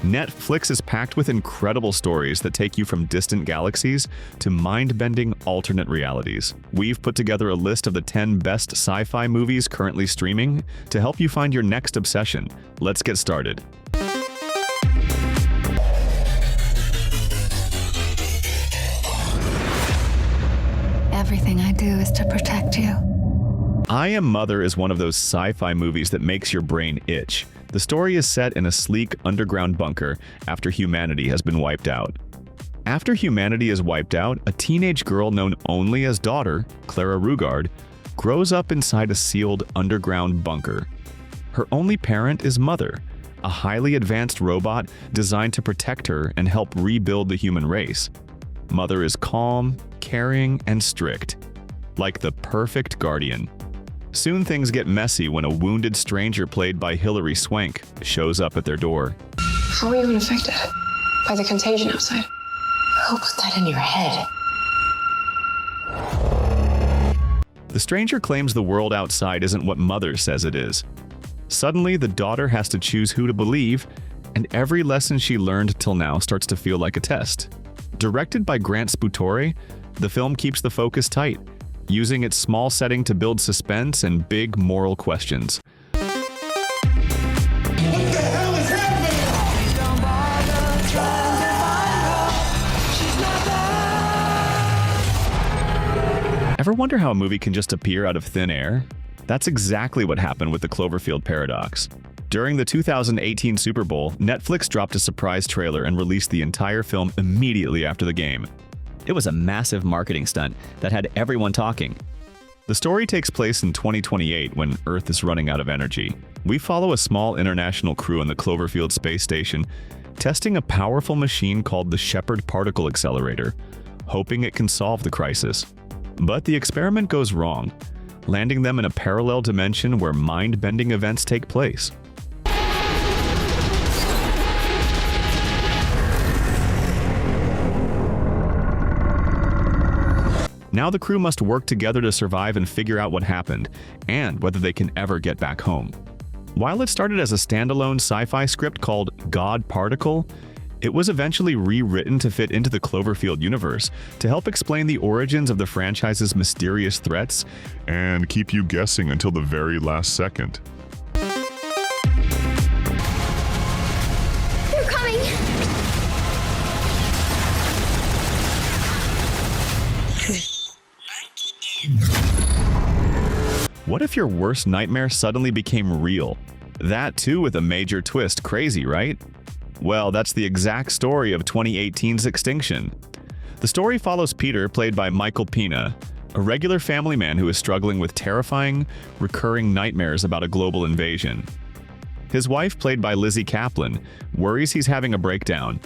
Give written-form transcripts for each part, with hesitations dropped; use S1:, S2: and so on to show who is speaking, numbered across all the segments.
S1: Netflix is packed with incredible stories that take you from distant galaxies to mind-bending alternate realities. We've put together a list of the 10 best sci-fi movies currently streaming to help you find your next obsession. Let's get started.
S2: Everything I do is to protect you.
S1: I Am Mother is one of those sci-fi movies that makes your brain itch. The story is set in a sleek underground bunker after humanity has been wiped out. After humanity is wiped out, a teenage girl known only as Daughter, Clara Rugard, grows up inside a sealed underground bunker. Her only parent is Mother, a highly advanced robot designed to protect her and help rebuild the human race. Mother is calm, caring, and strict, like the perfect guardian. Soon things get messy when a wounded stranger played by Hilary Swank shows up at their door.
S3: How are you unaffected by the contagion outside?
S4: Who put that in your head?
S1: The stranger claims the world outside isn't what Mother says it is. Suddenly, the daughter has to choose who to believe, and every lesson she learned till now starts to feel like a test. Directed by Grant Sputore, the film keeps the focus tight, using its small setting to build suspense and big moral questions.
S5: What the hell is happening?
S1: Ever wonder how a movie can just appear out of thin air? That's exactly what happened with the Cloverfield Paradox. During the 2018 Super Bowl, Netflix dropped a surprise trailer and released the entire film immediately after the game.
S6: It was a massive marketing stunt that had everyone talking.
S1: The story takes place in 2028 when Earth is running out of energy. We follow a small international crew on the Cloverfield space station, testing a powerful machine called the Shepard Particle Accelerator, hoping it can solve the crisis. But the experiment goes wrong, landing them in a parallel dimension where mind-bending events take place. Now the crew must work together to survive and figure out what happened, and whether they can ever get back home. While it started as a standalone sci-fi script called God Particle, it was eventually rewritten to fit into the Cloverfield universe to help explain the origins of the franchise's mysterious threats
S7: and keep you guessing until the very last second.
S8: They're coming!
S1: What if your worst nightmare suddenly became real? That too with a major twist. Crazy, right? Well, that's the exact story of 2018's Extinction. The story follows Peter, played by Michael Pena, a regular family man who is struggling with terrifying, recurring nightmares about a global invasion. His wife, played by Lizzie Kaplan, worries he's having a breakdown,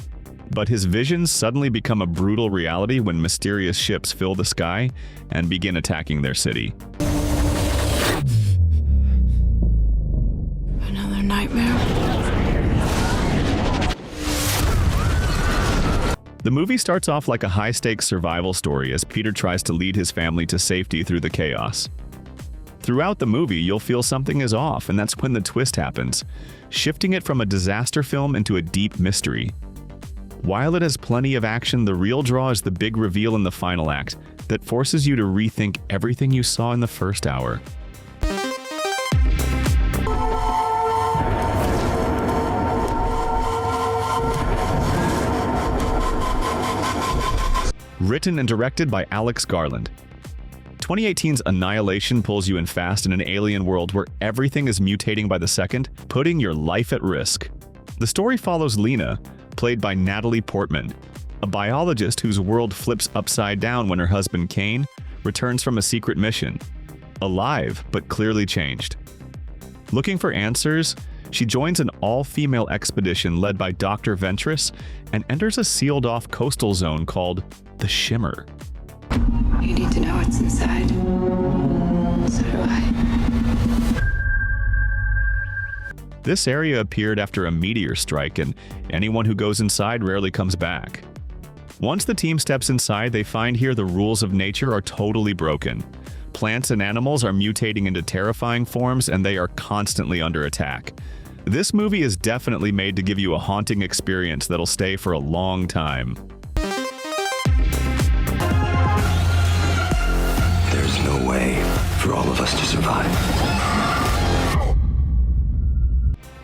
S1: but his visions suddenly become a brutal reality when mysterious ships fill the sky and begin attacking their city.
S3: Another nightmare.
S1: The movie starts off like a high-stakes survival story as Peter tries to lead his family to safety through the chaos. Throughout the movie, you'll feel something is off, and that's when the twist happens, shifting it from a disaster film into a deep mystery. While it has plenty of action, the real draw is the big reveal in the final act that forces you to rethink everything you saw in the first hour. Written and directed by Alex Garland. 2018's Annihilation pulls you in fast in an alien world where everything is mutating by the second, putting your life at risk. The story follows Lena, played by Natalie Portman, a biologist whose world flips upside down when her husband Kane returns from a secret mission. Alive, but clearly changed. Looking for answers, she joins an all-female expedition led by Dr. Ventress and enters a sealed-off coastal zone called the Shimmer.
S3: You need to know what's inside. So do I.
S1: This area appeared after a meteor strike, and anyone who goes inside rarely comes back. Once the team steps inside, they find here the rules of nature are totally broken. Plants and animals are mutating into terrifying forms, and they are constantly under attack. This movie is definitely made to give you a haunting experience that'll stay for a long time.
S8: There's no way for all of us to survive.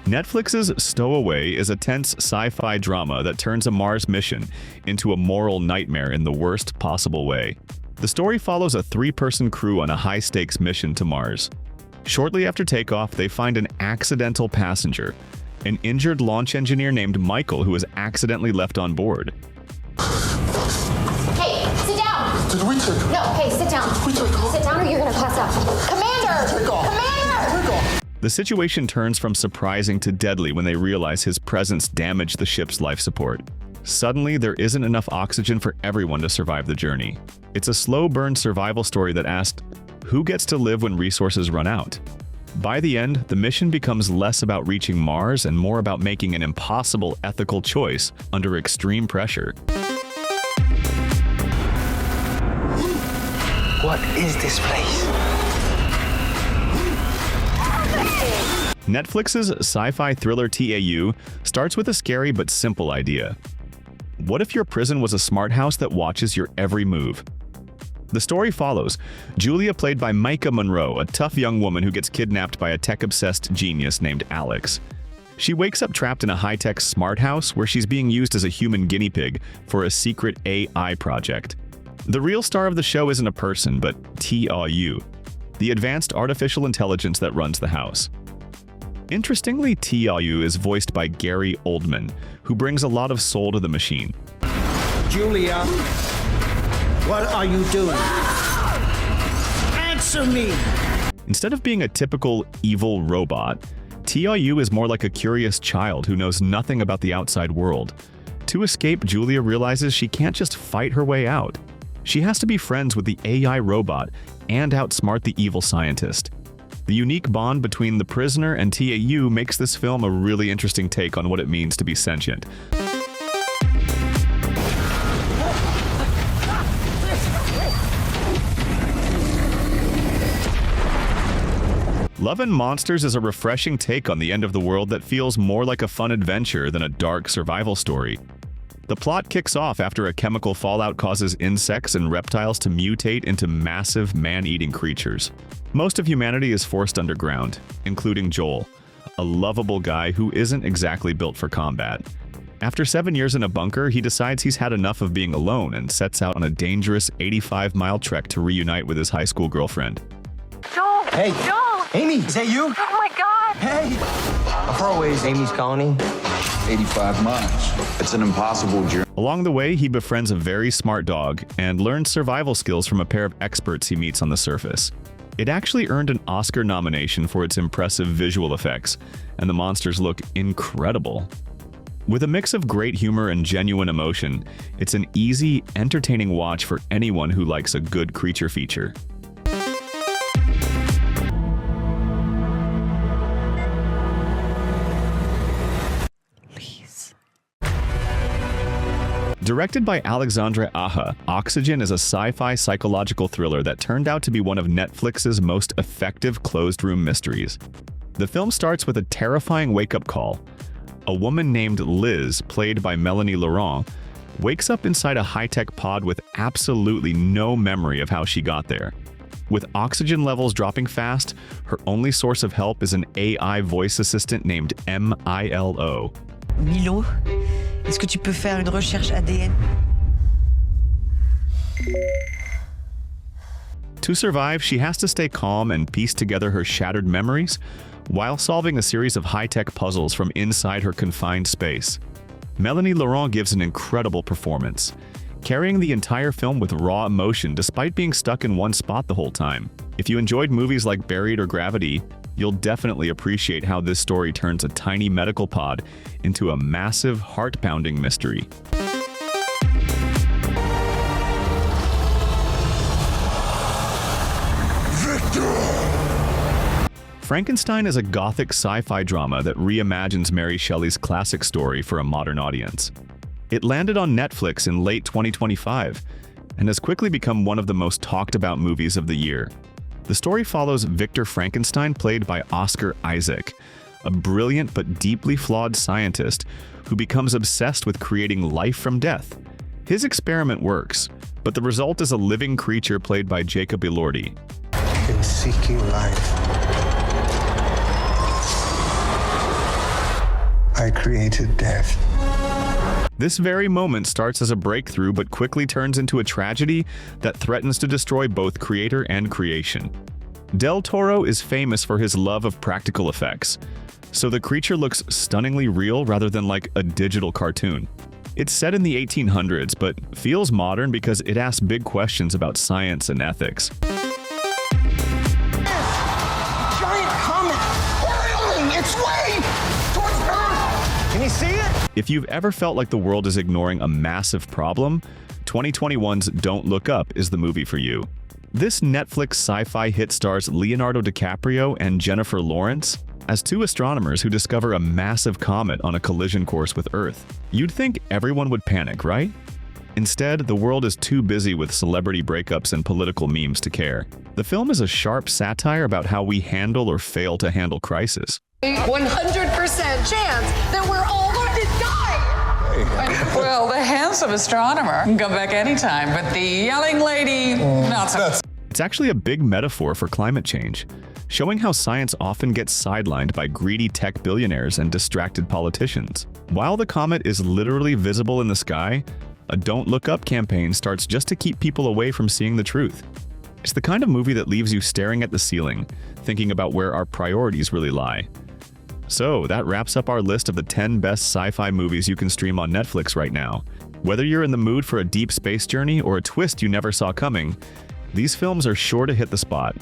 S1: Netflix's Stowaway is a tense sci-fi drama that turns a Mars mission into a moral nightmare in the worst possible way. The story follows a three-person crew on a high-stakes mission to Mars. Shortly after takeoff, they find an accidental passenger, an injured launch engineer named Michael who is accidentally left on board.
S9: Hey, sit down!
S5: Did we take off?
S9: No, hey, sit down.
S5: We took off?
S9: Sit down or you're gonna pass out. Commander!
S5: Take off.
S9: Commander!
S5: Take off.
S1: The situation turns from surprising to deadly when they realize his presence damaged the ship's life support. Suddenly, there isn't enough oxygen for everyone to survive the journey. It's a slow-burn survival story that asked, who gets to live when resources run out? By the end, the mission becomes less about reaching Mars and more about making an impossible ethical choice under extreme pressure.
S8: What is this place?
S1: Netflix's sci-fi thriller TAU starts with a scary but simple idea. What if your prison was a smart house that watches your every move? The story follows Julia, played by Micah Monroe, a tough young woman who gets kidnapped by a tech-obsessed genius named Alex. She wakes up trapped in a high-tech smart house where she's being used as a human guinea pig for a secret AI project. The real star of the show isn't a person, but TAU, the advanced artificial intelligence that runs the house. Interestingly, TAU is voiced by Gary Oldman, who brings a lot of soul to the machine.
S10: Julia, what are you doing? Answer me!
S1: Instead of being a typical evil robot, TAU is more like a curious child who knows nothing about the outside world. To escape, Julia realizes she can't just fight her way out. She has to be friends with the AI robot and outsmart the evil scientist. The unique bond between the prisoner and TAU makes this film a really interesting take on what it means to be sentient. Love and Monsters is a refreshing take on the end of the world that feels more like a fun adventure than a dark survival story. The plot kicks off after a chemical fallout causes insects and reptiles to mutate into massive man-eating creatures. Most of humanity is forced underground, including Joel, a lovable guy who isn't exactly built for combat. After 7 years in a bunker, he decides he's had enough of being alone and sets out on a dangerous 85-mile trek to reunite with his high school girlfriend.
S11: Joel!
S10: Hey!
S11: Joel!
S10: Amy, is that you?
S11: Oh my God!
S10: Hey! How far away is Amy's colony?
S12: 85 miles. It's an impossible journey.
S1: Along the way, he befriends a very smart dog and learns survival skills from a pair of experts he meets on the surface. It actually earned an Oscar nomination for its impressive visual effects, and the monsters look incredible. With a mix of great humor and genuine emotion, it's an easy, entertaining watch for anyone who likes a good creature feature. Directed by Alexandre Aja, Oxygen is a sci-fi psychological thriller that turned out to be one of Netflix's most effective closed-room mysteries. The film starts with a terrifying wake-up call. A woman named Liz, played by Melanie Laurent, wakes up inside a high-tech pod with absolutely no memory of how she got there. With oxygen levels dropping fast, her only source of help is an AI voice assistant named Milo.
S13: Milo, est-ce que tu peux faire une recherche ADN?
S1: To survive, she has to stay calm and piece together her shattered memories while solving a series of high-tech puzzles from inside her confined space. Melanie Laurent gives an incredible performance, carrying the entire film with raw emotion despite being stuck in one spot the whole time. If you enjoyed movies like Buried or Gravity, you'll definitely appreciate how this story turns a tiny medical pod into a massive, heart-pounding mystery. Frankenstein is a gothic sci-fi drama that reimagines Mary Shelley's classic story for a modern audience. It landed on Netflix in late 2025 and has quickly become one of the most talked about movies of the year. The story follows Victor Frankenstein, played by Oscar Isaac, a brilliant but deeply flawed scientist who becomes obsessed with creating life from death. His experiment works, but the result is a living creature played by Jacob Elordi.
S11: In seeking life, I created death.
S1: This very moment starts as a breakthrough but quickly turns into a tragedy that threatens to destroy both creator and creation. Del Toro is famous for his love of practical effects, so the creature looks stunningly real rather than like a digital cartoon. It's set in the 1800s, but feels modern because it asks big questions about science and ethics.
S5: Giant comet hurling its way towards Earth!
S10: Can you see it?
S1: If you've ever felt like the world is ignoring a massive problem, 2021's Don't Look Up is the movie for you. This Netflix sci-fi hit stars Leonardo DiCaprio and Jennifer Lawrence as two astronomers who discover a massive comet on a collision course with Earth. You'd think everyone would panic, right? Instead, the world is too busy with celebrity breakups and political memes to care. The film is a sharp satire about how we handle or fail to handle crisis.
S14: 100% chance that we're all going to die!
S15: Well, the handsome astronomer can come back anytime, but the yelling lady, not so.
S1: It's actually a big metaphor for climate change, showing how science often gets sidelined by greedy tech billionaires and distracted politicians. While the comet is literally visible in the sky, a Don't Look Up campaign starts just to keep people away from seeing the truth. It's the kind of movie that leaves you staring at the ceiling, thinking about where our priorities really lie. So, that wraps up our list of the 10 best sci-fi movies you can stream on Netflix right now. Whether you're in the mood for a deep space journey or a twist you never saw coming, these films are sure to hit the spot.